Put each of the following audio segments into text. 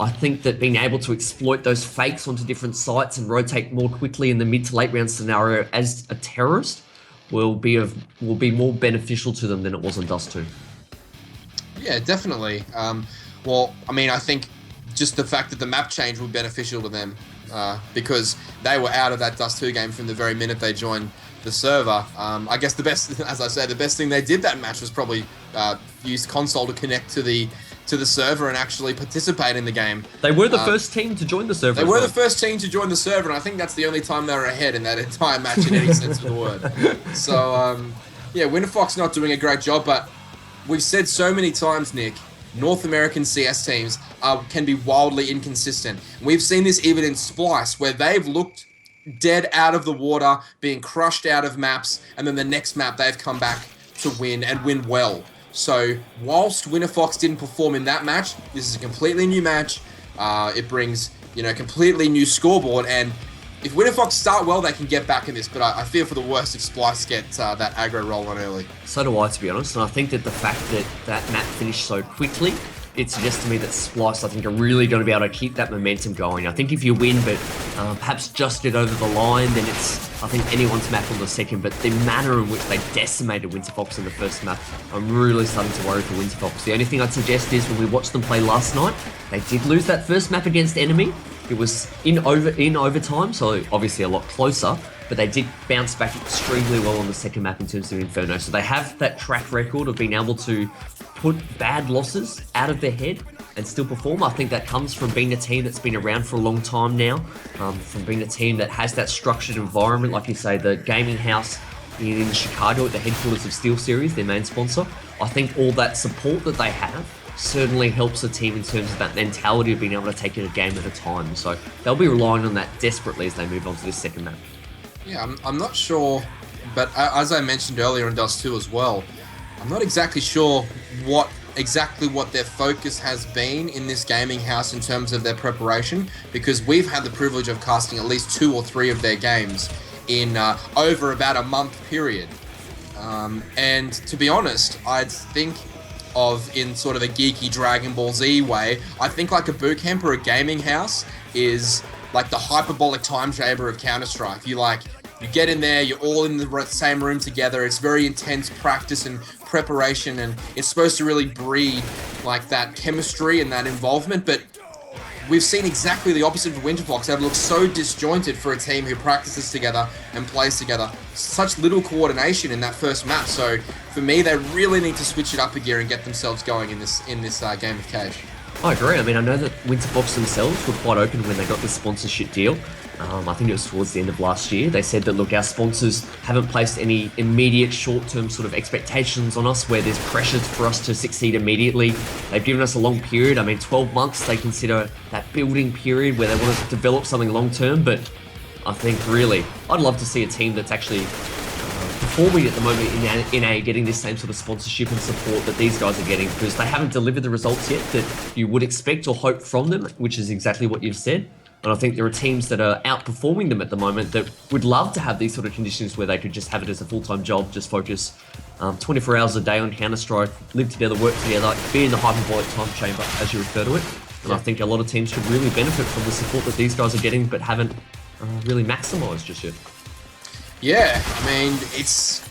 I think that being able to exploit those fakes onto different sites and rotate more quickly in the mid to late round scenario as a terrorist will be more beneficial to them than it was in Dust 2. Yeah, definitely. Well, I mean, I think just the fact that the map change will be beneficial to them because they were out of that Dust 2 game from the very minute they joined the server. I guess the best, as I say, the best thing they did that match was probably use console to connect to the server and actually participate in the game. They were the first team to join the server. They were the first team to join the server, and I think that's the only time they were ahead in that entire match in any sense of the word. So, yeah, Winterfox not doing a great job, but we've said so many times, Nick, North American CS teams can be wildly inconsistent. We've seen this even in Splyce, where they've looked dead out of the water, being crushed out of maps, and then the next map they've come back to win and win well. So whilst Winterfox didn't perform in that match, this is a completely new match. It brings, completely new scoreboard, and if Winterfox start well, they can get back in this, but I fear for the worst if Splyce gets that aggro roll on early. So do I, to be honest, and I think that the fact that that map finished so quickly, it suggests to me that Splyce, I think, are really going to be able to keep that momentum going. I think if you win, but perhaps just get over the line, then it's, I think, anyone's map on the second, but the manner in which they decimated Winterfox in the first map, I'm really starting to worry for Winterfox. The only thing I'd suggest is when we watched them play last night, they did lose that first map against Enemy. It was in overtime, so obviously a lot closer, but they did bounce back extremely well on the second map in terms of Inferno. So they have that track record of being able to put bad losses out of their head and still perform. I think that comes from being a team that's been around for a long time now, from being a team that has that structured environment, like you say, the gaming house in Chicago at the headquarters of SteelSeries, their main sponsor. I think all that support that they have certainly helps the team in terms of that mentality of being able to take it a game at a time. So they'll be relying on that desperately as they move on to this second map. Yeah, I'm not sure, but as I mentioned earlier in Dust 2 as well, I'm not exactly sure what their focus has been in this gaming house in terms of their preparation, because we've had the privilege of casting at least 2 or 3 of their games in over about a month period. And to be honest, I'd think of, in sort of a geeky Dragon Ball Z way, I think like a bootcamp or a gaming house is like the hyperbolic time chamber of Counter-Strike. You get in there, you're all in the same room together, it's very intense practice and preparation, and it's supposed to really breed like that chemistry and that involvement, but we've seen exactly the opposite of Winterfox. They've looked so disjointed for a team who practices together and plays together. Such little coordination in that first map. So for me, they really need to switch it up a gear and get themselves going in this game of Cage. I agree. I mean, I know that Winterfox themselves were quite open when they got the sponsorship deal. I think it was towards the end of last year. They said that, look, our sponsors haven't placed any immediate short-term sort of expectations on us where there's pressures for us to succeed immediately. They've given us a long period. I mean, 12 months, they consider that building period where they want to develop something long-term. But I think, really, I'd love to see a team that's actually performing at the moment in NA, getting this same sort of sponsorship and support that these guys are getting, because they haven't delivered the results yet that you would expect or hope from them, which is exactly what you've said. And I think there are teams that are outperforming them at the moment that would love to have these sort of conditions where they could just have it as a full-time job, just focus 24 hours a day on Counter-Strike, live together, work together, be in the hyperbolic time chamber, as you refer to it. And I think a lot of teams could really benefit from the support that these guys are getting, but haven't really maximised just yet. Yeah, I mean, it's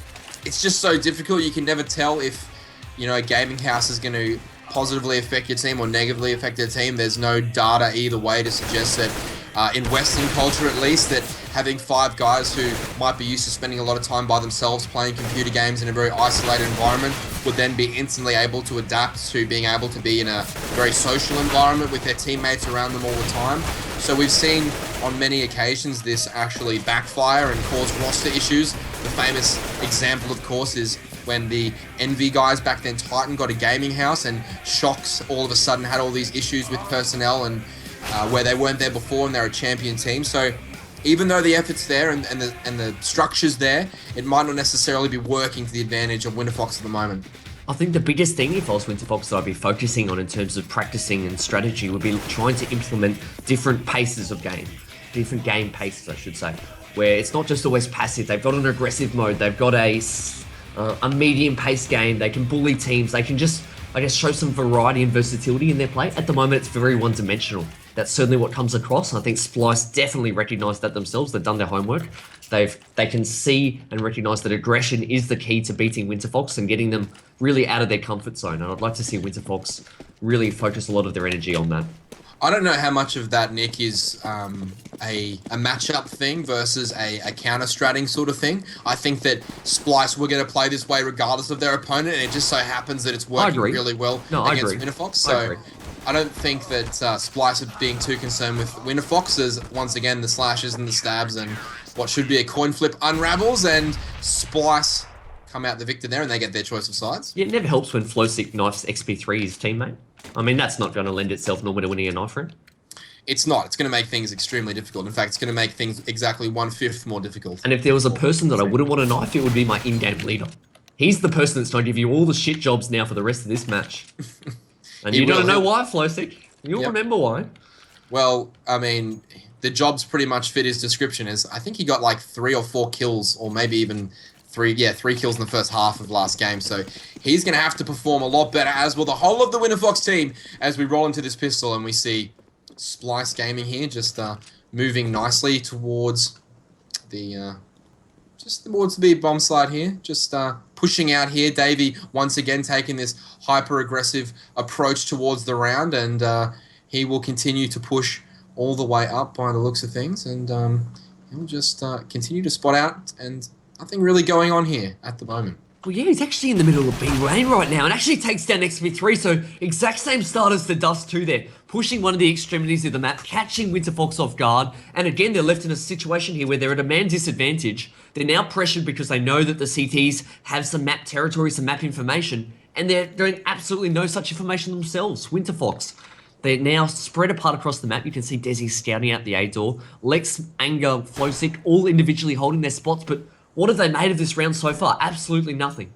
just so difficult. You can never tell if, a gaming house is going to positively affect your team or negatively affect their team. There's no data either way to suggest that in Western culture at least, that having 5 guys who might be used to spending a lot of time by themselves playing computer games in a very isolated environment would then be instantly able to adapt to being able to be in a very social environment with their teammates around them all the time. So we've seen on many occasions this actually backfire and cause roster issues. The famous example, of course, is when the Envy guys back then, Titan, got a gaming house, and Shocks all of a sudden had all these issues with personnel and where they weren't there before, and they're a champion team. So even though the effort's there and the structure's there, it might not necessarily be working to the advantage of Winterfox at the moment. I think the biggest thing, if I was Winterfox, that I'd be focusing on in terms of practicing and strategy would be trying to implement different paces of game. Different game paces, I should say. Where it's not just always passive. They've got an aggressive mode. They've got a medium-paced game. They can bully teams. They can just I guess, show some variety and versatility in their play. At the moment, it's very one-dimensional. That's certainly what comes across. I think Splyce definitely recognised that themselves. They've done their homework. They can see and recognise that aggression is the key to beating Winterfox and getting them really out of their comfort zone. And I'd like to see Winterfox really focus a lot of their energy on that. I don't know how much of that, Nick, is a matchup thing versus a counter-stratting sort of thing. I think that Splyce were going to play this way regardless of their opponent, and it just so happens that it's working really well against Winterfox. So I don't think that Splyce are being too concerned with Winterfox, as once again the slashes and the stabs and what should be a coin flip unravels, and Splyce come out the victor there and they get their choice of sides. Yeah, it never helps when Flowsick knifes XP3 his teammate. I mean, that's not going to lend itself normally to winning a knife round. It's not. It's going to make things extremely difficult. In fact, it's going to make things exactly 1/5 more difficult. And if there was a person that I wouldn't want to knife, it would be my in-game leader. He's the person that's going to give you all the shit jobs now for the rest of this match. And you don't know why, Flowsick. You'll remember why. Well, I mean, the jobs pretty much fit his description. As I think he got like 3 or 4 kills, or maybe even 3 kills in the first half of last game. So he's going to have to perform a lot better, as will the whole of the Winterfox team, as we roll into this pistol and we see Splyce Gaming here just moving nicely towards the towards the bomb slide here, just pushing out here. Davey once again taking this hyper aggressive approach towards the round, and he will continue to push all the way up by the looks of things, and he'll just continue to spot out, and nothing really going on here at the moment. Well, yeah, he's actually in the middle of B-Lane right now and actually takes down XP3, so exact same start as the Dust 2 there. Pushing one of the extremities of the map, catching Winterfox off guard, and again, they're left in a situation here where they're at a man disadvantage. They're now pressured because they know that the CTs have some map territory, some map information, and they're doing absolutely no such information themselves. Winterfox. They're now spread apart across the map. You can see Desi scouting out the A door. Lex, Anger, Flowsick, all individually holding their spots, but what have they made of this round so far? Absolutely nothing.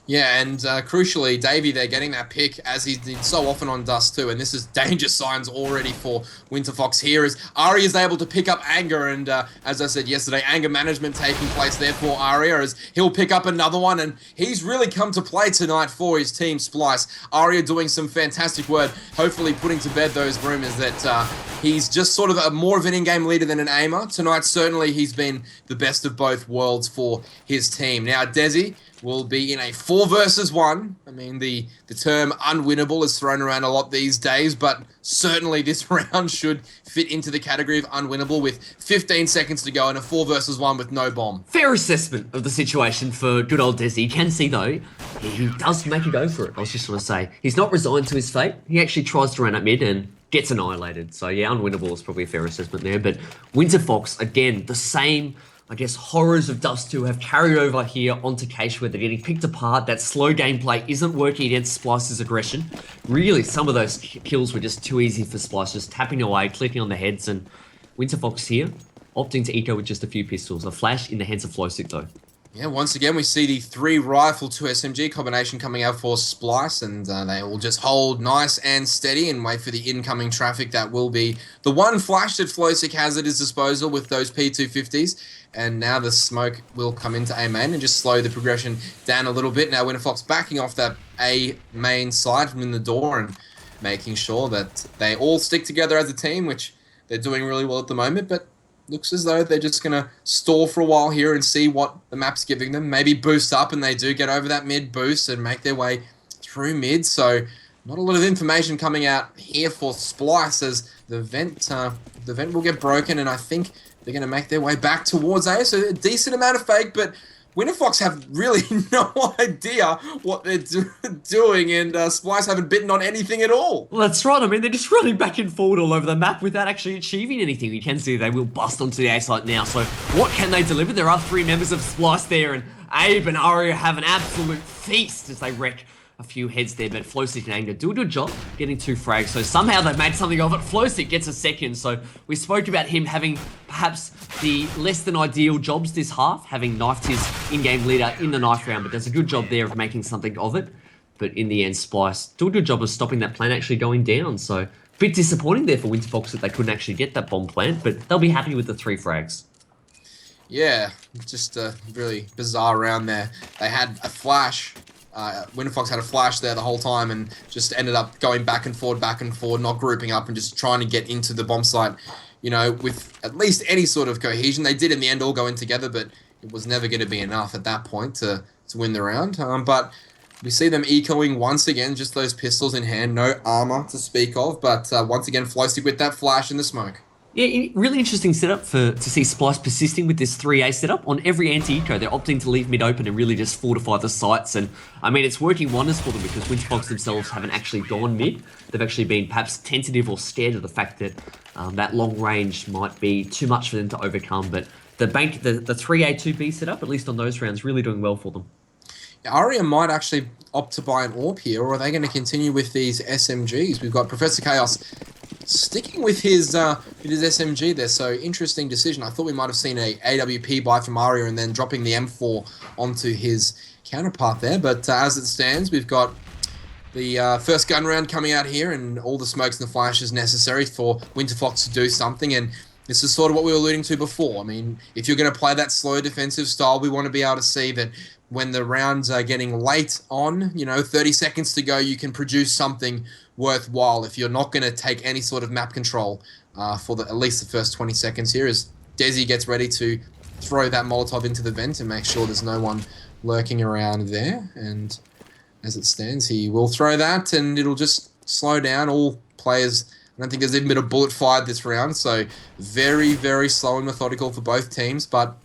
Yeah, and crucially, Davey, they're getting that pick, as he did so often on Dust 2, and this is danger signs already for Winterfox here, as Aria is able to pick up Anger, and as I said yesterday, anger management taking place there for Aria, as he'll pick up another one, and he's really come to play tonight for his team, Splyce. Aria doing some fantastic work, hopefully putting to bed those rumours that he's just sort of more of an in-game leader than an aimer. Tonight, certainly, he's been the best of both worlds for his team. Now, Desi will be in a 4 versus 1. I mean, the term unwinnable is thrown around a lot these days, but certainly this round should fit into the category of unwinnable with 15 seconds to go and a 4 versus 1 with no bomb. Fair assessment of the situation for good old Desi. You can see, though, he does make a go for it. I was just going to say, he's not resigned to his fate. He actually tries to run at mid and gets annihilated. So, yeah, unwinnable is probably a fair assessment there. But Winterfox, again, the same, I guess, horrors of Dust 2 have carried over here onto Cache, where they're getting picked apart. That slow gameplay isn't working against Splyce's aggression. Really, some of those kills were just too easy for Splyce, just tapping away, clicking on the heads, and Winterfox here, opting to eco with just a few pistols. A flash in the hands of Flowsick, though. Yeah, once again, we see the 3 rifle to SMG combination coming out for Splyce, and they will just hold nice and steady and wait for the incoming traffic. That will be the one flash that Flowsick has at his disposal with those P250s, and now the smoke will come into A main and just slow the progression down a little bit. Now Winterfox backing off that A main side from in the door and making sure that they all stick together as a team, which they're doing really well at the moment, but looks as though they're just going to stall for a while here and see what the map's giving them. Maybe boost up, and they do get over that mid boost and make their way through mid. So not a lot of information coming out here for Splyce, as the vent will get broken, and I think they're going to make their way back towards A. So a decent amount of fake, but Winterfox have really no idea what they're doing, and Splyce haven't bitten on anything at all. Well, that's right. I mean, they're just running back and forward all over the map without actually achieving anything. You can see they will bust onto the A site now. So what can they deliver? There are 3 members of Splyce there, and Abe and Aria have an absolute feast as they wreck a few heads there, but Flowsick and Anger do a good job getting 2 frags, so somehow they've made something of it. Flowsick gets a second, so we spoke about him having perhaps the less than ideal jobs this half, having knifed his in-game leader in the knife round, but does a good job there of making something of it. But in the end, Splyce do a good job of stopping that plant actually going down, so a bit disappointing there for Winterfox that they couldn't actually get that bomb plant, but they'll be happy with the 3 frags. Yeah, just a really bizarre round there. They had a flash Winterfox had a flash there the whole time and just ended up going back and forward, not grouping up and just trying to get into the bomb site, with at least any sort of cohesion. They did in the end all go in together, but it was never going to be enough at that point to win the round. But we see them ecoing once again, just those pistols in hand, no armor to speak of, but once again, Flowstick with that flash in the smoke. Yeah, really interesting setup to see Splyce persisting with this 3A setup. On every anti-eco, they're opting to leave mid open and really just fortify the sites. And I mean, it's working wonders for them because Winterfox themselves haven't actually gone mid. They've actually been perhaps tentative or scared of the fact that that long range might be too much for them to overcome. But the 3A 2B setup, at least on those rounds, really doing well for them. Aria might actually opt to buy an AWP here, or are they going to continue with these SMGs? We've got Professor Chaos sticking with his SMG there, so interesting decision. I thought we might have seen a AWP buy from Aria and then dropping the M4 onto his counterpart there, but as it stands, we've got the first gun round coming out here and all the smokes and the flashes necessary for Winterfox to do something, and this is sort of what we were alluding to before. I mean, if you're going to play that slow defensive style, we want to be able to see that when the rounds are getting late on, 30 seconds to go, you can produce something worthwhile if you're not going to take any sort of map control for at least the first 20 seconds here as Desi gets ready to throw that Molotov into the vent and make sure there's no one lurking around there. And as it stands, he will throw that and it'll just slow down all players. I don't think there's even been a bullet fired this round, so very, very slow and methodical for both teams. But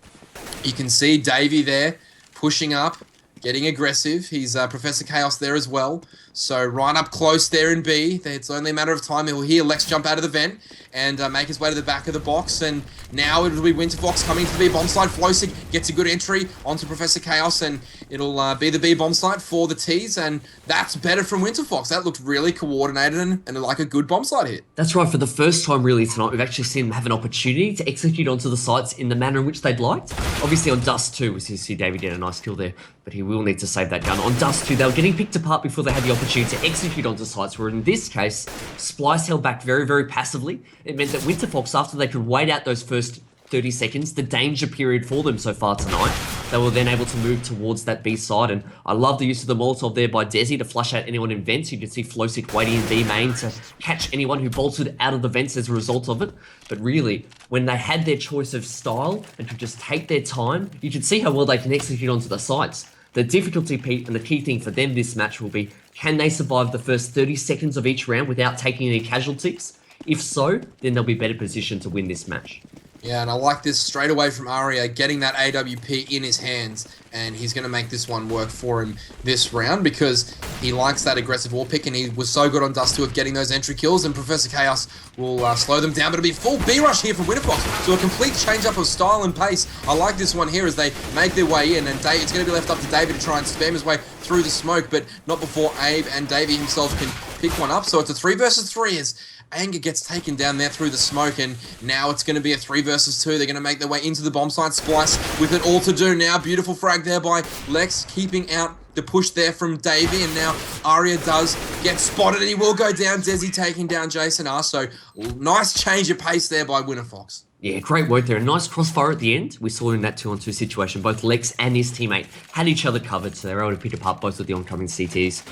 you can see Davey there pushing up, getting aggressive. He's Professor Chaos there as well. So right up close there in B. It's only a matter of time. He'll hear Lex jump out of the vent and make his way to the back of the box. And now it'll be Winterfox coming to the B bomb site. Flowstick gets a good entry onto Professor Chaos, and it'll be the B bomb site for the T's. And that's better from Winterfox. That looked really coordinated and like a good bomb site hit. That's right. For the first time really tonight, we've actually seen them have an opportunity to execute onto the sites in the manner in which they'd liked. Obviously on Dust 2, we see David get a nice kill there, but he will need to save that gun. On Dust 2, they were getting picked apart before they had the opportunity to execute onto sites, where in this case, Splyce held back very, very passively. It meant that Winterfox, after they could wait out those first 30 seconds, the danger period for them so far tonight, they were then able to move towards that B side. And I love the use of the Molotov there by Desi to flush out anyone in vents. You can see Flowstick waiting in B main to catch anyone who bolted out of the vents as a result of it. But really, when they had their choice of style and could just take their time, you can see how well they can execute onto the sites. The difficulty, Pete, and the key thing for them this match will be, can they survive the first 30 seconds of each round without taking any casualties? If so, then they'll be better positioned to win this match. Yeah, and I like this straight away from Aria, getting that AWP in his hands, and he's going to make this one work for him this round because he likes that aggressive war pick, and he was so good on Dust 2 of getting those entry kills, and Professor Chaos will slow them down, but it'll be full B-rush here from Winterfox, so a complete change-up of style and pace. I like this one here as they make their way in, and it's going to be left up to David to try and spam his way through the smoke, but not before Abe and Davey himself can pick one up, so it's a 3 versus 3 as Anger gets taken down there through the smoke, and now it's going to be a 3 versus 2. They're going to make their way into the bomb site. Splyce with it all to do now. Beautiful frag there by Lex, keeping out the push there from Davey, and now Aria does get spotted, and he will go down. Desi taking down Jason R. So nice change of pace there by Winterfox. Yeah, great work there. A nice crossfire at the end. We saw in that 2-on-2 situation, both Lex and his teammate had each other covered, so they were able to pick apart both of the oncoming CTs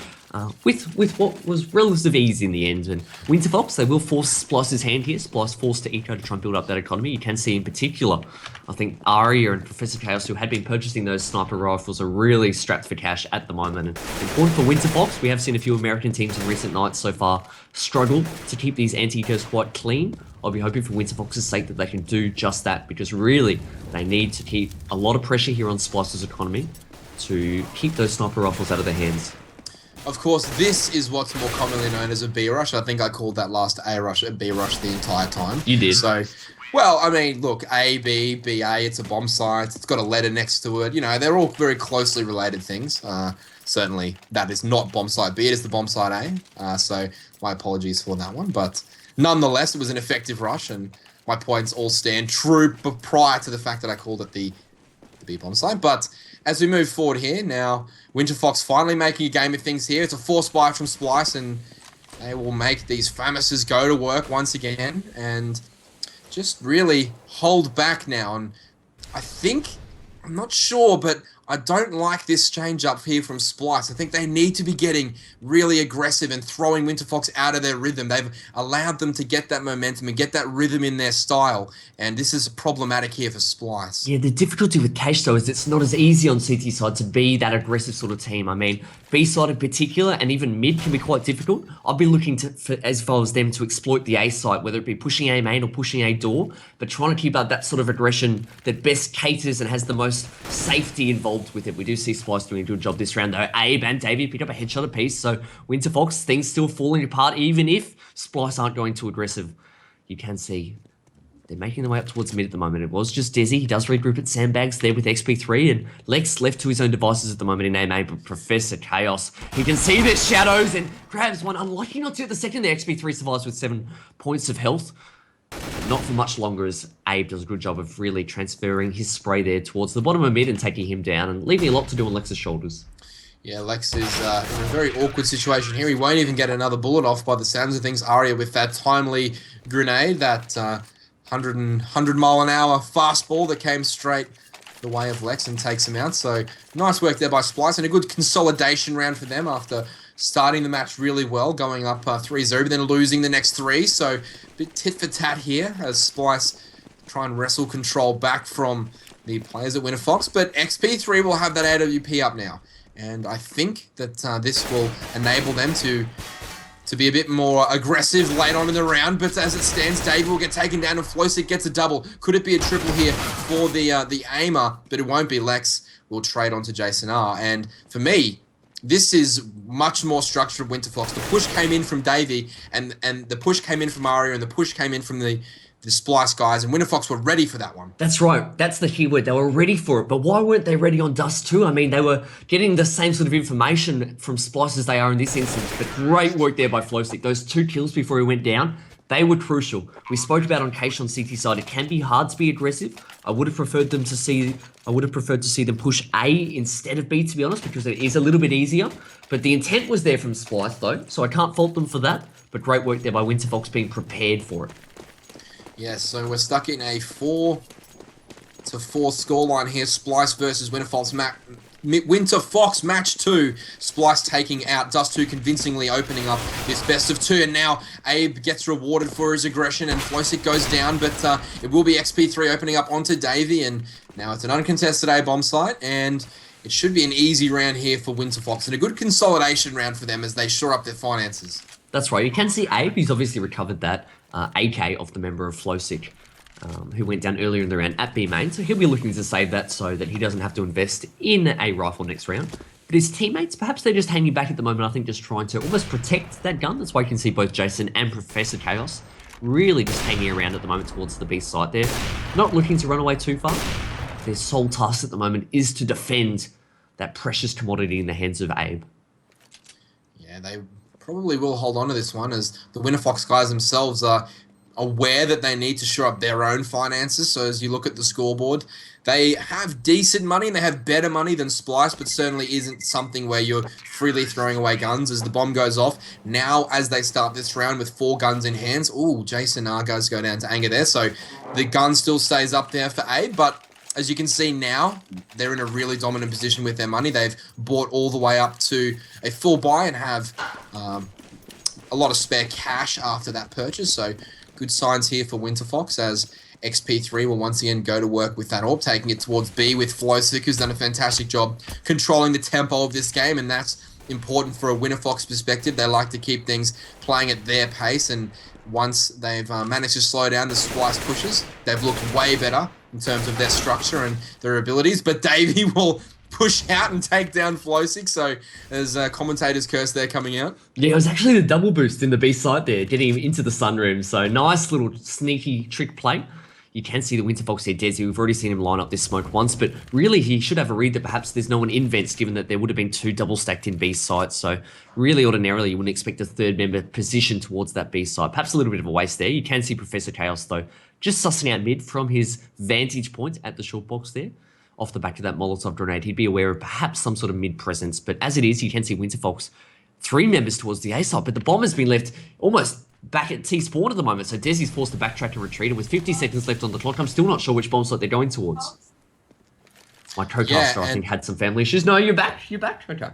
with what was relative ease in the end. And Winterfox, they will force Splyce's hand here. Splyce forced to eco to try and build up that economy. You can see in particular, I think Aria and Professor Chaos, who had been purchasing those sniper rifles, are really strapped for cash at the moment. And important for Winterfox, we have seen a few American teams in recent nights so far struggle to keep these anti-ecos quite clean. I'll be hoping for Winterfox's sake that they can do just that, because really they need to keep a lot of pressure here on Splyce's economy to keep those sniper rifles out of their hands. Of course, this is what's more commonly known as a B rush. I think I called that last A rush a B rush the entire time. You did. So, well, I mean, look, A, B, B, A, it's a bomb site. It's got a letter next to it. They're all very closely related things. Certainly, that is not bomb site B. It is the bomb site A. So, my apologies for that one. But nonetheless, it was an effective rush, and my points all stand true prior to the fact that I called it the B bomb site. But as we move forward here, now Winterfox finally making a game of things here. It's a force buy from Splyce, and they will make these Famouses go to work once again and just really hold back now. And I think, I'm not sure, but I don't like this change up here from Splyce. I think they need to be getting really aggressive and throwing Winterfox out of their rhythm. They've allowed them to get that momentum and get that rhythm in their style, and this is problematic here for Splyce. Yeah, the difficulty with Cache, though, is it's not as easy on CT side to be that aggressive sort of team. I mean, B side in particular, and even mid can be quite difficult. I'll be looking as far as them to exploit the A side, whether it be pushing A main or pushing A door, but trying to keep up that sort of aggression that best caters and has the most safety involved with it. We do see Splyce doing a good job this round, though. Abe and Davey pick up a headshot apiece, so Winterfox, things still falling apart, even if Splyce aren't going too aggressive. You can see they're making their way up towards mid at the moment. It was just Desi. He does regroup at Sandbags there with XP3, and Lex left to his own devices at the moment in A-Main, but Professor Chaos, he can see the shadows and grabs one. Unlucky not to at the second there. XP3 survives with 7 points of health. Not for much longer, as Abe does a good job of really transferring his spray there towards the bottom of mid and taking him down and leaving a lot to do on Lex's shoulders. Yeah, Lex is in a very awkward situation here. He won't even get another bullet off by the sounds of things. Aria with that timely grenade, that 100 mile an hour fastball that came straight the way of Lex and takes him out. So nice work there by Splyce and a good consolidation round for them after starting the match really well, going up 3-0, but then losing the next 3. So a bit tit for tat here as Splyce try and wrestle control back from the players at Winterfox. But XP3 will have that AWP up now. And I think that this will enable them to be a bit more aggressive late on in the round. But as it stands, Dave will get taken down and Flosic gets a double. Could it be a triple here for the aimer? But it won't be. Lex will trade on to Jason R. And for me, this is much more structured Winterfox. The push came in from Davey, and the push came in from Aria, and the push came in from the Splyce guys, and Winterfox were ready for that one. That's right. That's the keyword. They were ready for it. But why weren't they ready on Dust 2? I mean, they were getting the same sort of information from Splyce as they are in this instance. But great work there by Flowstick. Those 2 kills before he went down, they were crucial. We spoke about on Cache on CT side. It can be hard to be aggressive. I would have preferred to see them push A instead of B, to be honest, because it is a little bit easier. But the intent was there from Splyce, though, so I can't fault them for that. But great work there by Winterfox being prepared for it. Yeah, so we're stuck in a 4-4 scoreline here. Splyce versus Winterfox match 2. Splyce taking out Dust 2, convincingly opening up this best of 2. And now Abe gets rewarded for his aggression and Flosic goes down. But it will be XP3 opening up onto Davey. And now it's an uncontested A bomb site. And it should be an easy round here for Winterfox. And a good consolidation round for them as they shore up their finances. That's right. You can see Abe. He's obviously recovered that AK off the member of Flosic, who went down earlier in the round at B main. So he'll be looking to save that so that he doesn't have to invest in a rifle next round. But his teammates, perhaps they're just hanging back at the moment, I think, just trying to almost protect that gun. That's why you can see both Jason and Professor Chaos really just hanging around at the moment towards the B site there. Not looking to run away too far. Their sole task at the moment is to defend that precious commodity in the hands of Abe. Yeah, they probably will hold on to this one as the Winterfox guys themselves are aware that they need to shore up their own finances. So as you look at the scoreboard, they have decent money and they have better money than Splyce, but certainly isn't something where you're freely throwing away guns as the bomb goes off. Now, as they start this round with 4 guns in hands, ooh, Jason Argos go down to anger there. So the gun still stays up there for Abe, but as you can see now, they're in a really dominant position with their money. They've bought all the way up to a full buy and have a lot of spare cash after that purchase. So good signs here for Winterfox as XP3 will once again go to work with that orb, taking it towards B with Flosic, who's done a fantastic job controlling the tempo of this game, and that's important for a Winterfox perspective. They like to keep things playing at their pace, and once they've managed to slow down the Splyce pushes, they've looked way better in terms of their structure and their abilities. But Davey will push out and take down Flosic, so there's commentator's curse there coming out. Yeah, it was actually the double boost in the B side there, getting him into the sunroom. So nice little sneaky trick play. You can see the Winterfox here, Desi. We've already seen him line up this smoke once, but really he should have a read that perhaps there's no one in vents, given that there would have been 2 double stacked in B sites. So really ordinarily you wouldn't expect a 3rd member positioned towards that B site. Perhaps a little bit of a waste there. You can see Professor Chaos though, just sussing out mid from his vantage point at the short box there. Off the back of that Molotov grenade, he'd be aware of perhaps some sort of mid presence. But as it is, you can see Winterfox 3 members towards the A side, but the bomb has been left almost back at T-spawn at the moment, so Desi's forced to backtrack and retreat, and with 50 seconds left on the clock, I'm still not sure which bomb site they're going towards. My co-caster, I think, had some family issues. No, you're back. You're back. Okay.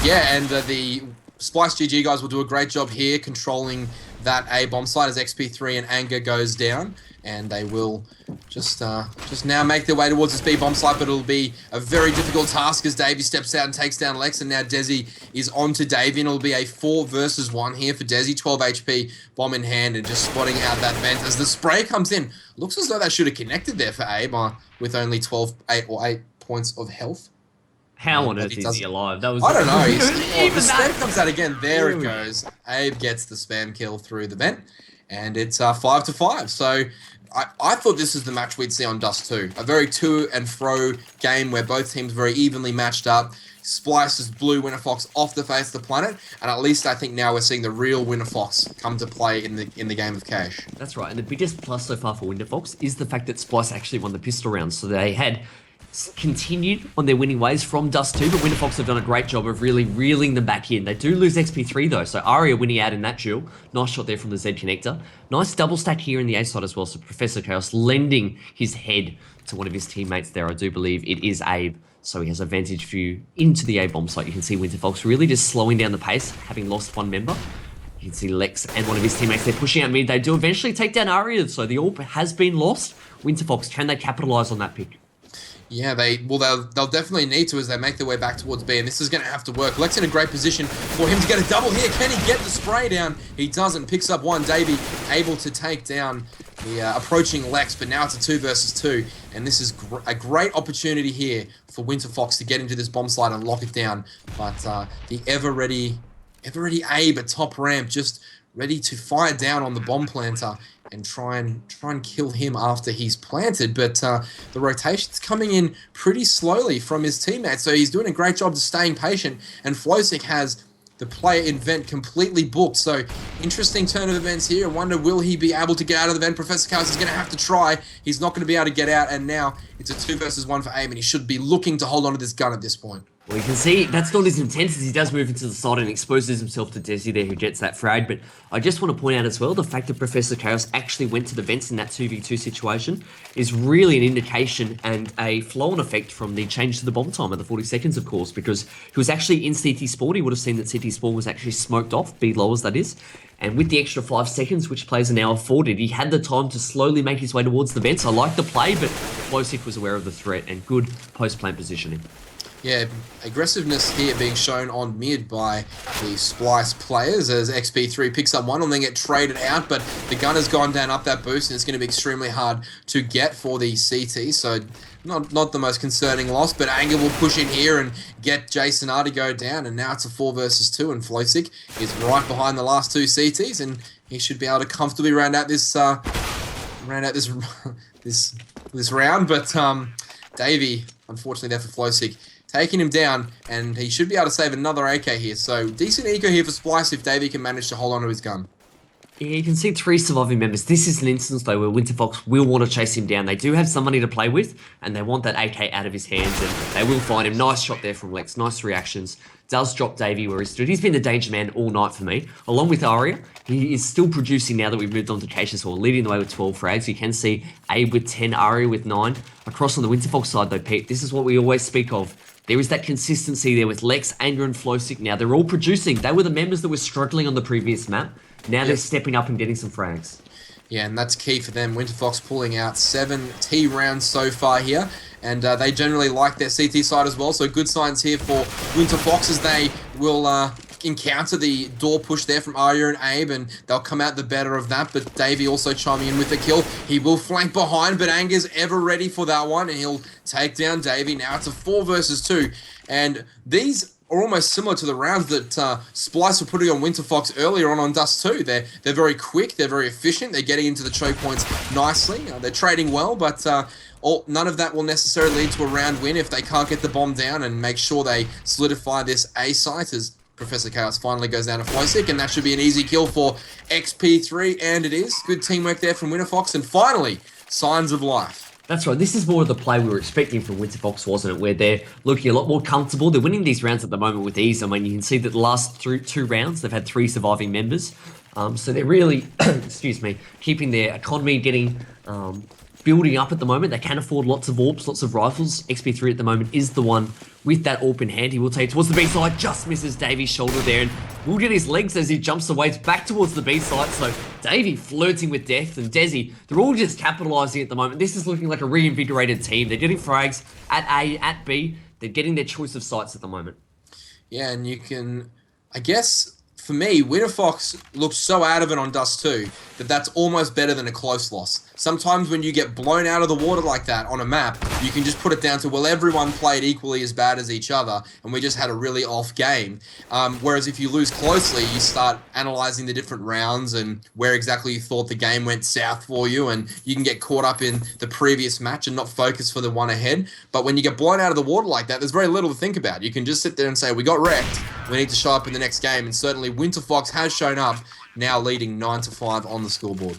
Yeah, and the Splyce GG guys will do a great job here controlling that A bomb site as XP3 and Anger goes down, and they will just now make their way towards this B bomb site, but it'll be a very difficult task as Davey steps out and takes down Lex, and now Desi is on to Davey, and it'll be a 4 versus 1 here for Desi, 12 HP, bomb in hand, and just spotting out that vent as the spray comes in. Looks as though that should have connected there for Abe with only 8 points of health. How on earth is he alive? That was I don't know. The spam comes out again. There it goes. Abe gets the spam kill through the vent, and it's 5-5. So I thought this is the match we'd see on Dust 2. A very to and fro game where both teams very evenly matched up. Splyce just blew Winterfox off the face of the planet, and at least I think now we're seeing the real Winterfox come to play in the game of Cash. That's right, and the biggest plus so far for Winterfox is the fact that Splyce actually won the pistol round, so they had continued on their winning ways from Dust 2, but Winterfox have done a great job of really reeling them back in. They do lose XP3 though, so Aria winning out in that duel. Nice shot there from the Z connector. Nice double stack here in the A side as well, so Professor Chaos lending his head to one of his teammates there. I do believe it is Abe, so he has advantage view into the A bomb site. You can see Winterfox really just slowing down the pace, having lost one member. You can see Lex and one of his teammates, they're pushing out mid. They do eventually take down Aria, so the AWP has been lost. Winterfox, can they capitalize on that pick? Yeah, they'll definitely need to as they make their way back towards B, and this is going to have to work. Lex in a great position for him to get a double here. Can he get the spray down? He doesn't. Picks up one. Davey able to take down the approaching Lex, but now it's a 2 versus 2, and this is a great opportunity here for Winterfox to get into this bomb slide and lock it down. But the ever ready Abe at top ramp, just ready to fire down on the bomb planter and try and kill him after he's planted, but the rotation's coming in pretty slowly from his teammates, so he's doing a great job of staying patient, and Flowsick has the player in vent completely booked, so interesting turn of events here. I wonder, will he be able to get out of the vent? Professor Chaos is going to have to try. He's not going to be able to get out, and now it's a 2 versus 1 for Aim, and he should be looking to hold on to this gun at this point. Well, you can see that's not his intent as he does move into the side and exposes himself to Desi there, who gets that frag. But I just want to point out as well, the fact that Professor Chaos actually went to the vents in that 2v2 situation is really an indication and a flow-on effect from the change to the bomb time at the 40 seconds, of course, because he was actually in CT spawn. He would have seen that CT spawn was actually smoked off, B lowers that is. And with the extra 5 seconds, which players are now afforded, he had the time to slowly make his way towards the vents. I like the play, but Flowsick was aware of the threat and good post-plant positioning. Yeah, aggressiveness here being shown on mid by the Splyce players as XP3 picks up one and then get traded out, but the gun has gone down up that boost and it's going to be extremely hard to get for the CT, so not the most concerning loss, but Anger will push in here and get Jason R to go down, and now it's a 4 versus 2, and Flowsick is right behind the last 2 CTs, and he should be able to comfortably round out this this round, but Davey, unfortunately there for Flowsick, taking him down, and he should be able to save another AK here. So decent eco here for Splyce if Davey can manage to hold on to his gun. Yeah, you can see 3 surviving members. This is an instance, though, where Winterfox will want to chase him down. They do have somebody to play with, and they want that AK out of his hands, and they will find him. Nice shot there from Lex. Nice reactions. Does drop Davey where he stood. He's been the danger man all night for me. Along with Aria, he is still producing now that we've moved on to Cassius Hall, leading the way with 12 frags. You can see Abe with 10, Aria with 9. Across on the Winterfox side, though, Pete, this is what we always speak of. There is that consistency there with Lex, Anger, and Flowsick. Now, they're all producing. They were the members that were struggling on the previous map. Now they're stepping up and getting some frags. Yeah, and that's key for them. Winterfox pulling out 7 T rounds so far here, and they generally like their CT side as well, so good signs here for Winterfox as they will encounter the door push there from Arya and Abe, and they'll come out the better of that, but Davey also chiming in with a kill. He will flank behind, but Anger's ever ready for that one, and he'll take down Davey. Now it's a 4 versus 2, and these are almost similar to the rounds that Splyce were putting on Winterfox earlier on Dust 2. They're very quick, they're very efficient, they're getting into the choke points nicely, they're trading well, but none of that will necessarily lead to a round win if they can't get the bomb down and make sure they solidify this A site as Professor Chaos finally goes down to Flowsick, and that should be an easy kill for XP3, and it is. Good teamwork there from Winterfox, and finally, signs of life. That's right. This is more of the play we were expecting from Winterfox, wasn't it? Where they're looking a lot more comfortable. They're winning these rounds at the moment with ease. I mean, you can see that the last 2 rounds, they've had 3 surviving members. So they're really, excuse me, keeping their economy getting building up at the moment. They can afford lots of orbs, lots of rifles. XP3 at the moment is the one with that AWP in hand. He will take towards the B side, just misses Davy's shoulder there, and will get his legs as he jumps away back towards the B side. So Davy flirting with death, and Desi, they're all just capitalizing at the moment. This is looking like a reinvigorated team. They're getting frags at A, at B. They're getting their choice of sites at the moment. Yeah, and you can, I guess, for me, Winterfox looks so out of it on Dust 2 that that's almost better than a close loss. Sometimes when you get blown out of the water like that on a map, you can just put it down to, well, everyone played equally as bad as each other, and we just had a really off game. Whereas if you lose closely, you start analyzing the different rounds and where exactly you thought the game went south for you, and you can get caught up in the previous match and not focus for the one ahead. But when you get blown out of the water like that, there's very little to think about. You can just sit there and say, we got wrecked, we need to show up in the next game, and certainly Winterfox has shown up, now leading 9-5 on the scoreboard.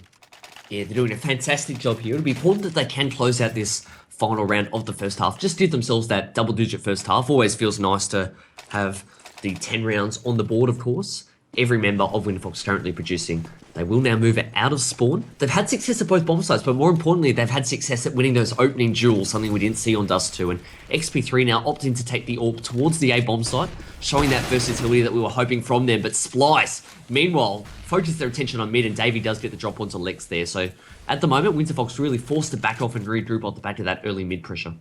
Yeah, they're doing a fantastic job here. It'll be important that they can close out this final round of the first half. Just give themselves that double-digit first half. Always feels nice to have the 10 rounds on the board, of course. Every member of Winterfox currently producing. They will now move it out of spawn. They've had success at both bomb sites, but more importantly, they've had success at winning those opening duels, something we didn't see on Dust 2. And XP3 now opting to take the AWP towards the A bomb site, showing that versatility that we were hoping from them. But Splyce, meanwhile, focus their attention on mid, and Davey does get the drop onto Lex there. So at the moment, Winterfox really forced to back off and regroup off the back of that early mid pressure.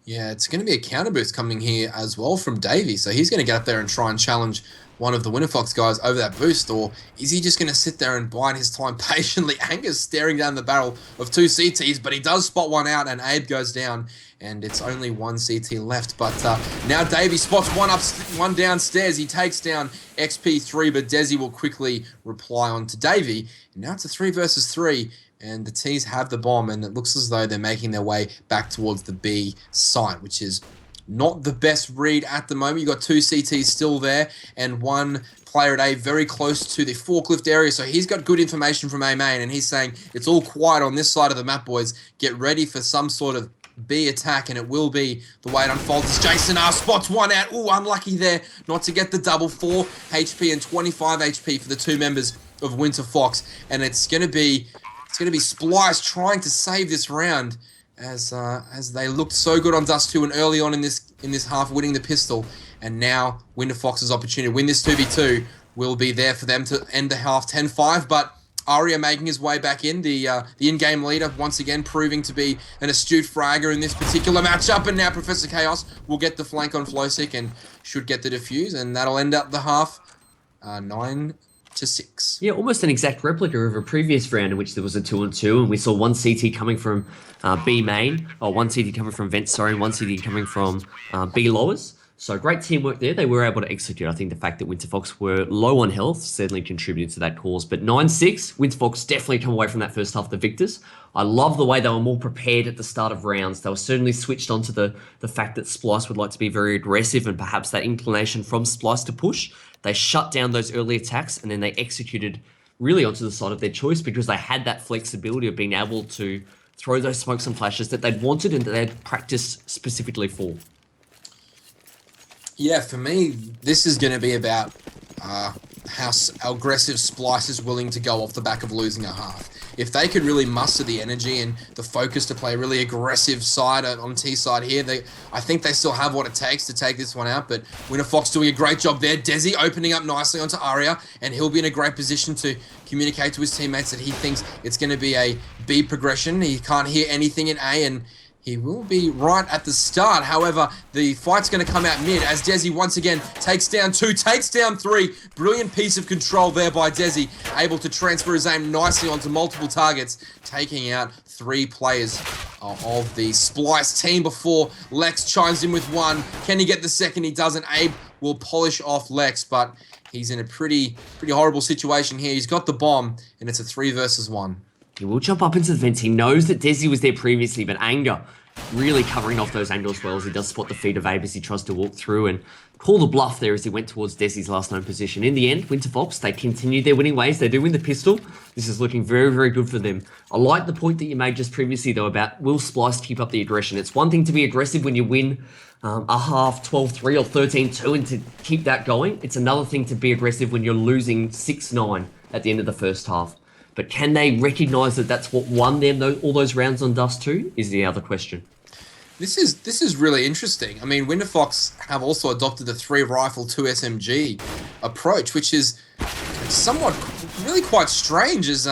Yeah, it's going to be a counter boost coming here as well from Davey. So he's going to get up there and try and challenge one of the Winterfox guys over that boost, or is he just going to sit there and bide his time patiently? Anger's staring down the barrel of two CTs, but he does spot one out, and Abe goes down, and it's only one CT left. But now Davey spots one downstairs. He takes down XP3, but Desi will quickly reply on to Davey. And now it's a 3 versus 3. And the T's have the bomb, and it looks as though they're making their way back towards the B site, which is not the best read at the moment. You've got two CTs still there, and one player at A very close to the forklift area, so he's got good information from A main, and he's saying, it's all quiet on this side of the map, boys. Get ready for some sort of B attack, and it will be the way it unfolds. As Jason R spots one out. Ooh, unlucky there not to get the double. 4 HP and 25 HP for the two members of Winterfox, and it's going to be Splyce trying to save this round as they looked so good on Dust 2 and early on in this half, winning the pistol. And now Winterfox's opportunity to win this 2v2 will be there for them to end the half 10-5. But Aria making his way back in, the in-game leader, once again proving to be an astute fragger in this particular matchup. And now Professor Chaos will get the flank on Flowsick and should get the defuse, and that'll end up the half 9-6. Yeah, almost an exact replica of a previous round in which there was a 2-on-2, and we saw one CT coming from B main, or one CT coming from vent, sorry, and one CT coming from B lowers. So great teamwork there. They were able to execute. I think the fact that Winterfox were low on health certainly contributed to that cause. But 9-6, Winterfox definitely come away from that first half the victors. I love the way they were more prepared at the start of rounds. They were certainly switched onto the fact that Splyce would like to be very aggressive, and perhaps that inclination from Splyce to push. They shut down those early attacks, and then they executed really onto the side of their choice, because they had that flexibility of being able to throw those smokes and flashes that they'd wanted and that they'd practiced specifically for. Yeah, for me, this is going to be about how aggressive Splyce is willing to go off the back of losing a half. If they could really muster the energy and the focus to play a really aggressive side on T side here, I think they still have what it takes to take this one out. But Winterfox doing a great job there. Desi opening up nicely onto Aria, and he'll be in a great position to communicate to his teammates that he thinks it's going to be a B progression. He can't hear anything in A, and he will be right at the start. However, the fight's going to come out mid as Desi once again takes down 2, takes down 3. Brilliant piece of control there by Desi, able to transfer his aim nicely onto multiple targets, taking out 3 players of the Splyce team before Lex chimes in with one. Can he get the second? He doesn't. Abe will polish off Lex, but he's in a pretty horrible situation here. He's got the bomb, and it's a 3 versus 1. He will jump up into the vents. He knows that Desi was there previously, but Anger really covering off those angles well as he does spot the feet of Abe as he tries to walk through and call the bluff there as he went towards Desi's last known position. In the end, Winterfox, they continued their winning ways. They do win the pistol. This is looking very, very good for them. I like the point that you made just previously, though, about will Splyce keep up the aggression. It's one thing to be aggressive when you win a half 12-3 or 13-2 and to keep that going. It's another thing to be aggressive when you're losing 6-9 at the end of the first half. But can they recognise that that's what won them all those rounds on Dust 2 is the other question. This is really interesting. I mean, Winterfox have also adopted the 3 rifle 2 SMG approach, which is somewhat really quite strange as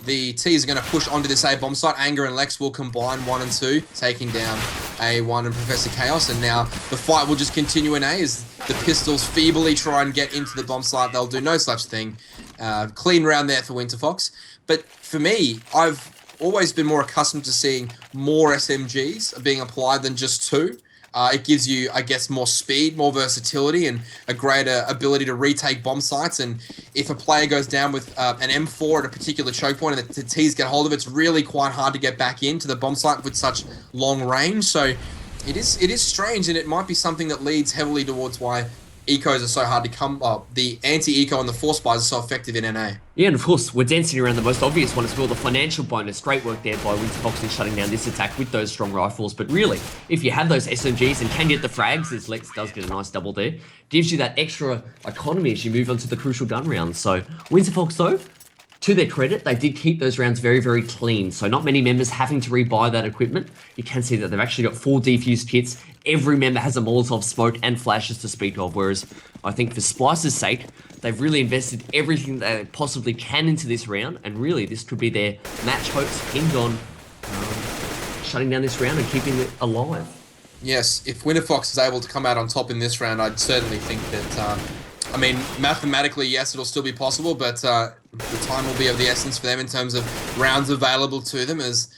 the T's are going to push onto this A bomb site. Anger and Lex will combine 1 and 2, taking down A1 and Professor Chaos, and now the fight will just continue in A as the pistols feebly try and get into the bomb site. They'll do no such thing. Clean round there for Winterfox. But for me, I've always been more accustomed to seeing more SMGs being applied than just 2. It gives you, I guess, more speed, more versatility, and a greater ability to retake bomb sites. And if a player goes down with an M4 at a particular choke point and the T's get hold of it, it's really quite hard to get back into the bomb site with such long range. So it is strange, and it might be something that leads heavily towards why ecos are so hard to come up. The anti-eco and the force buys are so effective in NA. Yeah, and of course, we're dancing around the most obvious one as well, the financial bonus. Great work there by Winterfox in shutting down this attack with those strong rifles. But really, if you have those SMGs and can get the frags, as Lex does get a nice double there, gives you that extra economy as you move on to the crucial gun rounds. So Winterfox, though, to their credit, they did keep those rounds very, very clean. So not many members having to rebuy that equipment. You can see that they've actually got 4 defused kits. Every member has a Molotov smoke and flashes to speak of, whereas I think for Splyce's sake, they've really invested everything they possibly can into this round, and really this could be their match hopes pinned on shutting down this round and keeping it alive. Yes, if Winterfox is able to come out on top in this round, I'd certainly think that, I mean, mathematically, yes, it'll still be possible, but the time will be of the essence for them in terms of rounds available to them as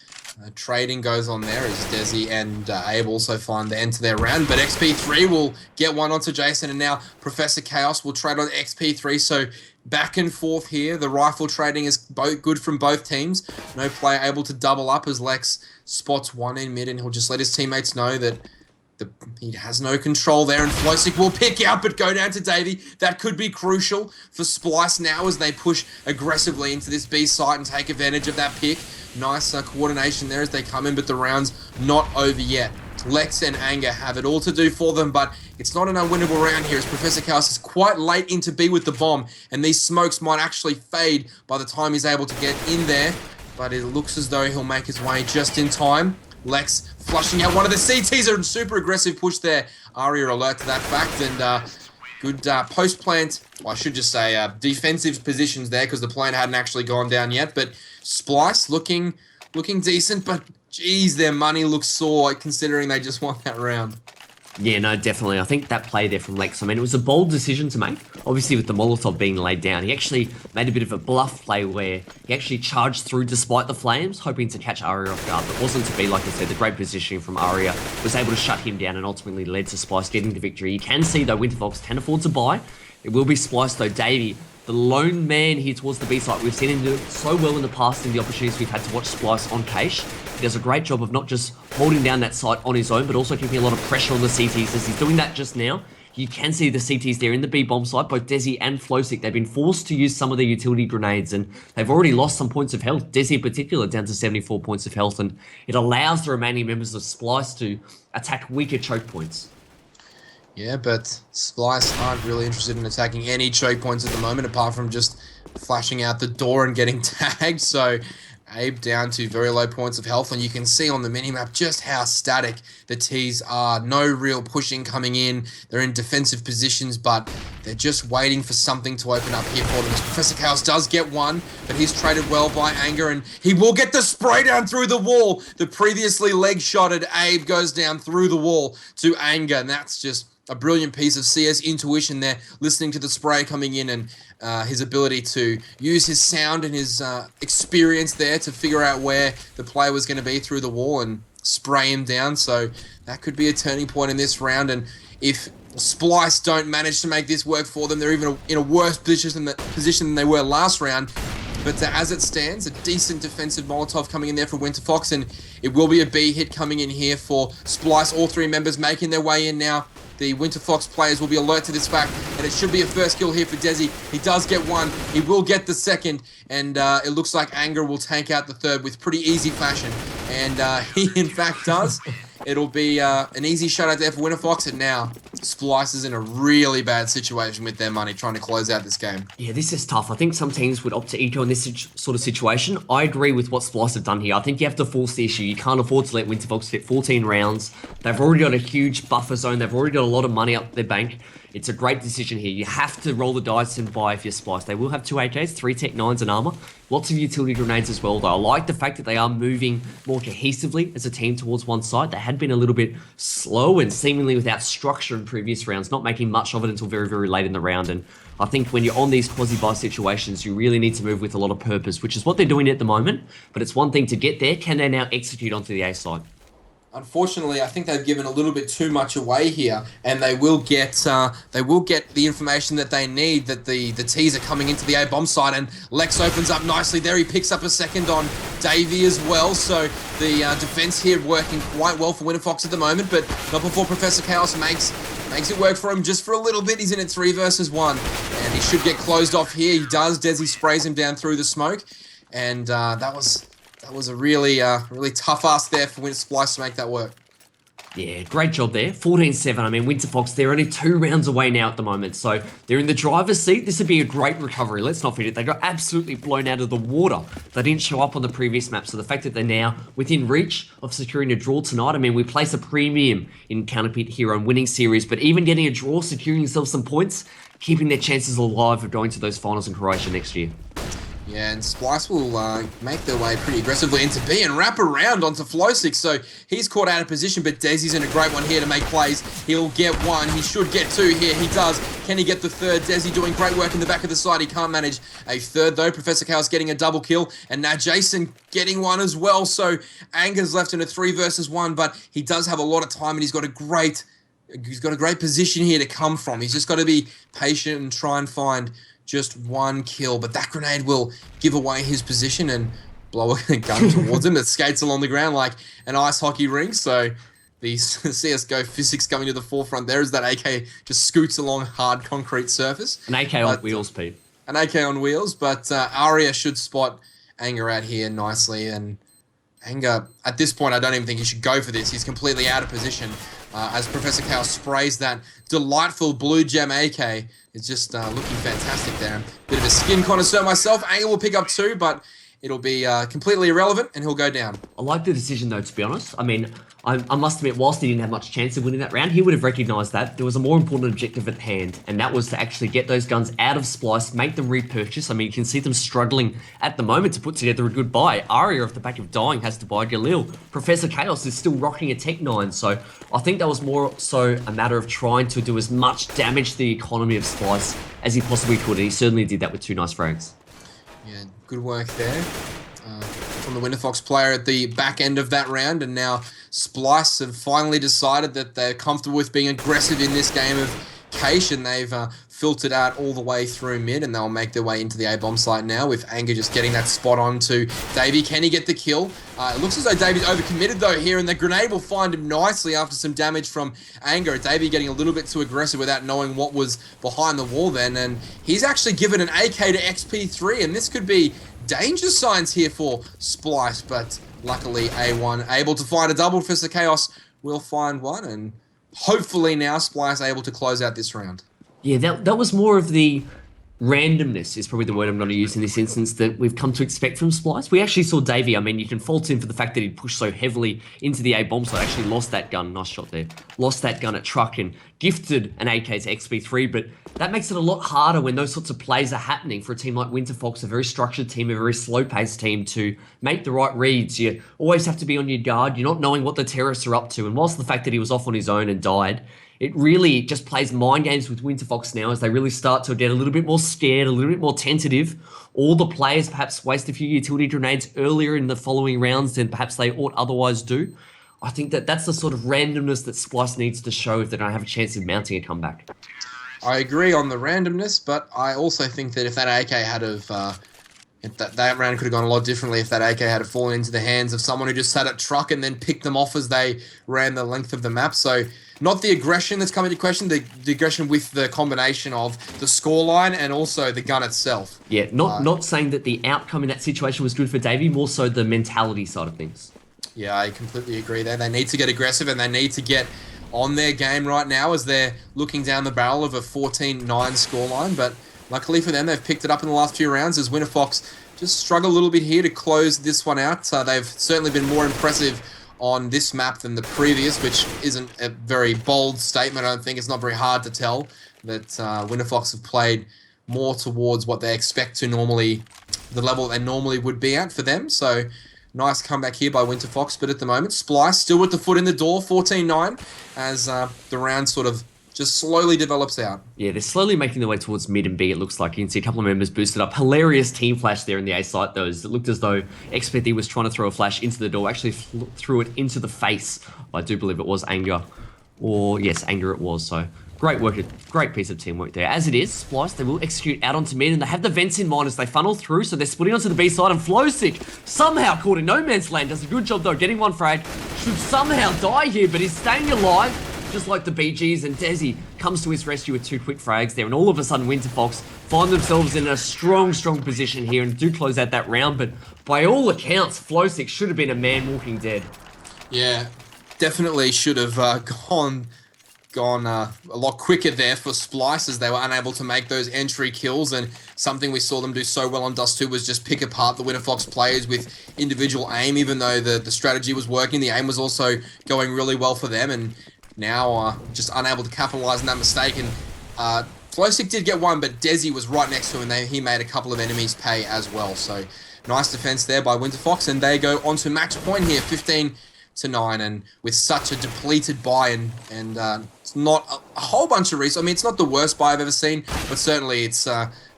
trading goes on there as Desi and Abe also find the end to their round. But XP3 will get one onto Jason, and now Professor Chaos will trade on XP3. So back and forth here. The rifle trading is good from both teams. No player able to double up as Lex spots one in mid, and he'll just let his teammates know that he has no control there, and Flosic will pick out but go down to Davey. That could be crucial for Splyce now as they push aggressively into this B site and take advantage of that pick. Nice coordination there as they come in, but the round's not over yet. Lex and Anger have it all to do for them, but it's not an unwinnable round here as Professor Chaos is quite late into B with the bomb, and these smokes might actually fade by the time he's able to get in there, but it looks as though he'll make his way just in time. Lex flushing out one of the CTs, a super aggressive push there. Aria alert to that fact, and good post-plant, well, I should just say defensive positions there because the plant hadn't actually gone down yet, but Splyce looking decent, but geez, their money looks sore considering they just won that round. Yeah, no, definitely. I think that play there from Lex, I mean, it was a bold decision to make. Obviously, with the Molotov being laid down, he actually made a bit of a bluff play where he actually charged through despite the flames, hoping to catch Aria off guard, but wasn't to be. Like I said, the great positioning from Aria was able to shut him down and ultimately led to Splyce getting the victory. You can see, though, Winterfox can afford to buy. It will be Splyce, though. Davey, the lone man here towards the B site. We've seen him do it so well in the past in the opportunities we've had to watch Splyce on Cache. He does a great job of not just holding down that site on his own, but also keeping a lot of pressure on the CTs as he's doing that just now. You can see the CTs there in the B bomb site, both Desi and Flosic. They've been forced to use some of their utility grenades, and they've already lost some points of health. Desi in particular down to 74 points of health, and it allows the remaining members of Splyce to attack weaker choke points. Yeah, but Splyce aren't really interested in attacking any choke points at the moment, apart from just flashing out the door and getting tagged. So Abe down to very low points of health, and you can see on the minimap just how static the T's are. No real pushing coming in. They're in defensive positions, but they're just waiting for something to open up here for them. As Professor Chaos does get one, but he's traded well by Anger, and he will get the spray down through the wall. The previously leg-shotted Abe goes down through the wall to Anger, and that's just a brilliant piece of CS intuition there, listening to the spray coming in and his ability to use his sound and his experience there to figure out where the player was going to be through the wall and spray him down. So that could be a turning point in this round. And if Splyce don't manage to make this work for them, they're even in a worse position than they were last round. But as it stands, a decent defensive Molotov coming in there for Winterfox, and it will be a B hit coming in here for Splyce. All 3 members making their way in now. The Winterfox players will be alert to this fact, and it should be a first kill here for Desi. He does get one. He will get the second, and it looks like Anger will tank out the third with pretty easy fashion. And he, in fact, does. It'll be an easy shutout there for Winterfox, and now Splyce is in a really bad situation with their money trying to close out this game. Yeah, this is tough. I think some teams would opt to eco in this sort of situation. I agree with what Splyce have done here. I think you have to force the issue. You can't afford to let Winterfox get 14 rounds. They've already got a huge buffer zone. They've already got a lot of money up their bank. It's a great decision here. You have to roll the dice and buy if you're Splyce. They will have 2 AKs, 3 Tech 9s and armor. Lots of utility grenades as well, though. I like the fact that they are moving more cohesively as a team towards one side. They had been a little bit slow and seemingly without structure in previous rounds, not making much of it until very, very late in the round. And I think when you're on these quasi-buy situations, you really need to move with a lot of purpose, which is what they're doing at the moment. But it's one thing to get there. Can they now execute onto the A side? Unfortunately, I think they've given a little bit too much away here, and they will get the information that they need. That the T's are coming into the A bomb site, and Lex opens up nicely there. He picks up a second on Davey as well. So the defense here working quite well for Winterfox at the moment, but not before Professor Chaos makes it work for him just for a little bit. He's in it 3 versus 1, and he should get closed off here. He does. Desi sprays him down through the smoke, and that was a really tough ask there for Splyce to make that work. Yeah, great job there. 14-7. I mean, Winterfox, they're only 2 rounds away now at the moment, so they're in the driver's seat. This would be a great recovery. Let's not forget, they got absolutely blown out of the water. They didn't show up on the previous map, so the fact that they're now within reach of securing a draw tonight, I mean, we place a premium in CounterPit here on winning series, but even getting a draw, securing themselves some points, keeping their chances alive of going to those finals in Croatia next year. Yeah, and Splyce will make their way pretty aggressively into B and wrap around onto Flowsix. So he's caught out of position, but Desi's in a great one here to make plays. He'll get 1. He should get 2 here. He does. Can he get the 3rd? Desi doing great work in the back of the side. He can't manage a 3rd, though. Professor Chaos getting a double kill, and now Jason getting 1 as well. So Anger's left in a 3 versus 1, but he does have a lot of time, and he's got a great position here to come from. He's just got to be patient and try and find just 1 kill, but that grenade will give away his position and blow a gun towards him that skates along the ground like an ice hockey rink. So the CSGO physics coming to the forefront there as that AK just scoots along hard concrete surface. An AK on wheels, Pete. An AK on wheels, but Aria should spot Anger out here nicely, and Anger, at this point, I don't even think he should go for this. He's completely out of position as Professor Chaos sprays that delightful blue gem AK. It's just looking fantastic there. Bit of a skin connoisseur myself. Anger will pick up 2, but it'll be completely irrelevant, and he'll go down. I like the decision, though, to be honest. I mean, I must admit, whilst he didn't have much chance of winning that round, he would have recognised that there was a more important objective at hand, and that was to actually get those guns out of Splyce, make them repurchase. I mean, you can see them struggling at the moment to put together a good buy. Aria, off the back of dying, has to buy Galil. Professor Chaos is still rocking a Tech 9, so I think that was more so a matter of trying to do as much damage to the economy of Splyce as he possibly could, and he certainly did that with 2 nice frags. Yeah, good work there from the Winterfox player at the back end of that round, and now Splyce have finally decided that they're comfortable with being aggressive in this game of Cache, and they've filtered out all the way through mid, and they'll make their way into the A-bomb site now with Anger just getting that spot on to Davey. Can he get the kill? It looks as though Davey's overcommitted though here, and the grenade will find him nicely after some damage from Anger. Davey getting a little bit too aggressive without knowing what was behind the wall then, and he's actually given an AK to XP3, and this could be danger signs here for Splyce, but luckily A1 able to find a double. Professor Chaos will find 1, and hopefully now Splyce able to close out this round. Yeah, that was more of the randomness is probably the word I'm going to use in this instance that we've come to expect from Splyce. We actually saw Davey. I mean, you can fault him for the fact that he pushed so heavily into the A-bomb, so I actually lost that gun. Nice shot there. Lost that gun at Truck and gifted an AK to XP3, but that makes it a lot harder when those sorts of plays are happening for a team like Winterfox, a very structured team, a very slow-paced team, to make the right reads. You always have to be on your guard. You're not knowing what the terrorists are up to, and whilst the fact that he was off on his own and died, it really just plays mind games with Winterfox now as they really start to get a little bit more scared, a little bit more tentative. All the players perhaps waste a few utility grenades earlier in the following rounds than perhaps they ought otherwise do. I think that's the sort of randomness that Splyce needs to show if they don't have a chance of mounting a comeback. I agree on the randomness, but I also think that if that AK had have... that round could have gone a lot differently if that AK had fallen into the hands of someone who just sat at Truck and then picked them off as they ran the length of the map. So not the aggression that's coming into question, the aggression with the combination of the scoreline and also the gun itself. Yeah, not saying that the outcome in that situation was good for Davey, more so the mentality side of things. Yeah, I completely agree there. They need to get aggressive and they need to get on their game right now as they're looking down the barrel of a 14-9 scoreline. But luckily for them, they've picked it up in the last few rounds as Winterfox just struggle a little bit here to close this one out. They've certainly been more impressive on this map than the previous, which isn't a very bold statement. I don't think it's not very hard to tell that Winterfox have played more towards what they expect to normally, the level they normally would be at for them. So nice comeback here by Winterfox, but at the moment, Splyce still with the foot in the door, 14-9, as the round sort of just slowly develops out. Yeah, they're slowly making their way towards mid and B, it looks like. You can see a couple of members boosted up. Hilarious team flash there in the A site, though. It looked as though XPT was trying to throw a flash into the door, actually threw it into the face. I do believe it was Anger. Or, yes, Anger it was, so... Great work, great piece of teamwork there. As it is, Splyce, they will execute out onto mid, and they have the vents in mind as they funnel through, so they're splitting onto the B side, and Flowsick, somehow caught in no man's land, does a good job though, getting one frag, should somehow die here, but he's staying alive, just like the BGs, and Desi comes to his rescue with 2 quick frags there, and all of a sudden Winterfox find themselves in a strong position here, and do close out that round, but by all accounts, Flowsick should have been a man walking dead. Yeah, definitely should have gone a lot quicker there for Splyce as they were unable to make those entry kills, and something we saw them do so well on Dust 2 was just pick apart the Winterfox players with individual aim. Even though the strategy was working, the aim was also going really well for them, and now just unable to capitalize on that mistake. And Flowsick did get one, but Desi was right next to him, and he made a couple of enemies pay as well. So nice defense there by Winterfox, and they go on to match point here, 15-9, and with such a depleted buy and it's not a whole bunch of resources. I mean, it's not the worst buy I've ever seen, but certainly it's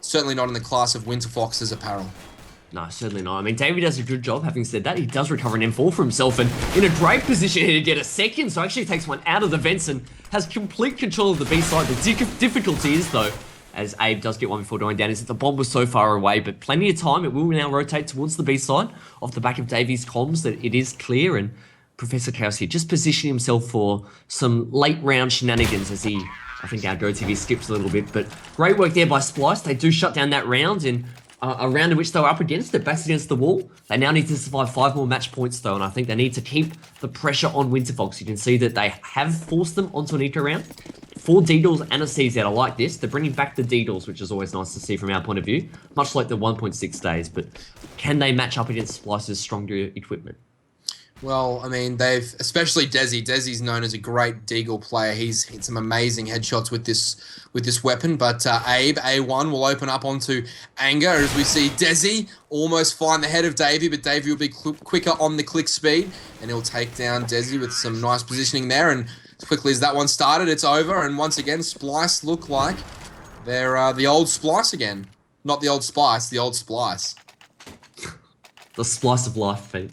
certainly not in the class of Winterfox's apparel. No, certainly not. I mean, Davey does a good job. Having said that, he does recover an M4 for himself and in a great position here to get a second. So actually takes one out of the vents and has complete control of the B side. The difficulty is, though, as Abe does get one before going down, is that the bomb was so far away, but plenty of time. It will now rotate towards the B side off the back of Davey's comms that it is clear, and Professor Chaos here just positioning himself for some late round shenanigans as he, I think our GoTV skips a little bit, but great work there by Splyce. They do shut down that round, and a round in which they were up against it, backs against the wall. They now need to survive 5 more match points though, and I think they need to keep the pressure on Winterfox. You can see that they have forced them onto an eco round. 4 D-Doors and a CZ. I like this. They're bringing back the D-Doors, which is always nice to see from our point of view, much like the 1.6 days, but can they match up against Splyce's stronger equipment? Well, I mean, especially Desi. Desi's known as a great Deagle player. He's hit some amazing headshots with this weapon. But Abe, A1, will open up onto Anger as we see Desi almost find the head of Davey, but Davey will be quicker on the click speed, and he'll take down Desi with some nice positioning there. And as quickly as that one started, it's over. And once again, Splyce look like they're the old Splyce again. Not the old Spice, the old Splyce. The Splyce of life, Pete.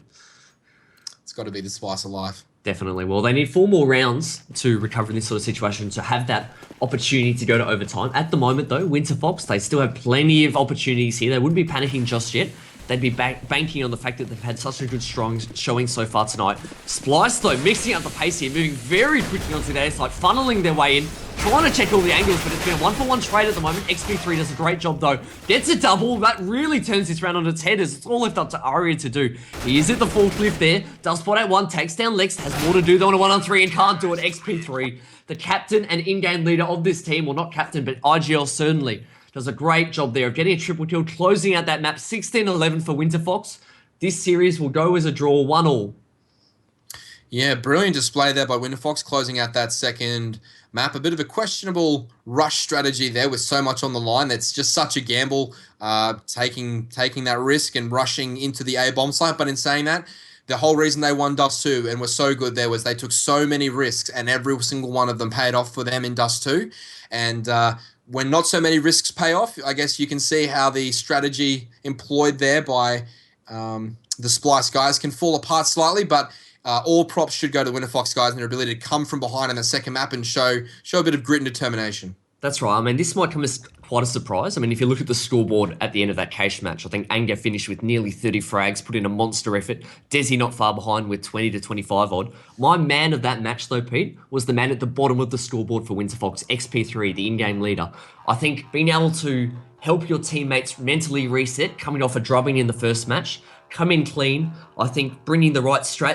Got to be the Spice of life. Definitely. Well, they need 4 more rounds to recover in this sort of situation to have that opportunity to go to overtime. At the moment, though, Winterfox, they still have plenty of opportunities here. They wouldn't be panicking just yet. They'd be banking on the fact that they've had such a good strong showing so far tonight. Splyce, though, mixing up the pace here, moving very quickly onto the A side, funneling their way in, trying to check all the angles, but it's been a 1-for-1 trade at the moment. XP3 does a great job, though. Gets a double. That really turns this round on its head as it's all left up to Aria to do. He is at the full cliff there. Does spot out 1, takes down Lex, has more to do though on a 1-on-3 and can't do it. XP3, the captain and in-game leader of this team, well, not captain, but IGL certainly, does a great job there of getting a triple kill, closing out that map, 16-11 for Winterfox. This series will go as a draw, 1-1. Yeah, brilliant display there by Winterfox, closing out that second map. A bit of a questionable rush strategy there with so much on the line. That's just such a gamble, taking that risk and rushing into the A bomb site. But in saying that, the whole reason they won Dust 2 and were so good there was they took so many risks, and every single one of them paid off for them in Dust 2. And when not so many risks pay off, I guess you can see how the strategy employed there by the Splyce guys can fall apart slightly, but all props should go to the Winterfox guys and their ability to come from behind in the second map and show a bit of grit and determination. That's right. I mean, this might come as quite a surprise. I mean, if you look at the scoreboard at the end of that case match, I think Anger finished with nearly 30 frags, put in a monster effort. Desi not far behind with 20 to 25 odd. My man of that match, though, Pete, was the man at the bottom of the scoreboard for Winterfox, XP3, the in-game leader. I think being able to help your teammates mentally reset, coming off a drubbing in the first match, come in clean, I think bringing the right strat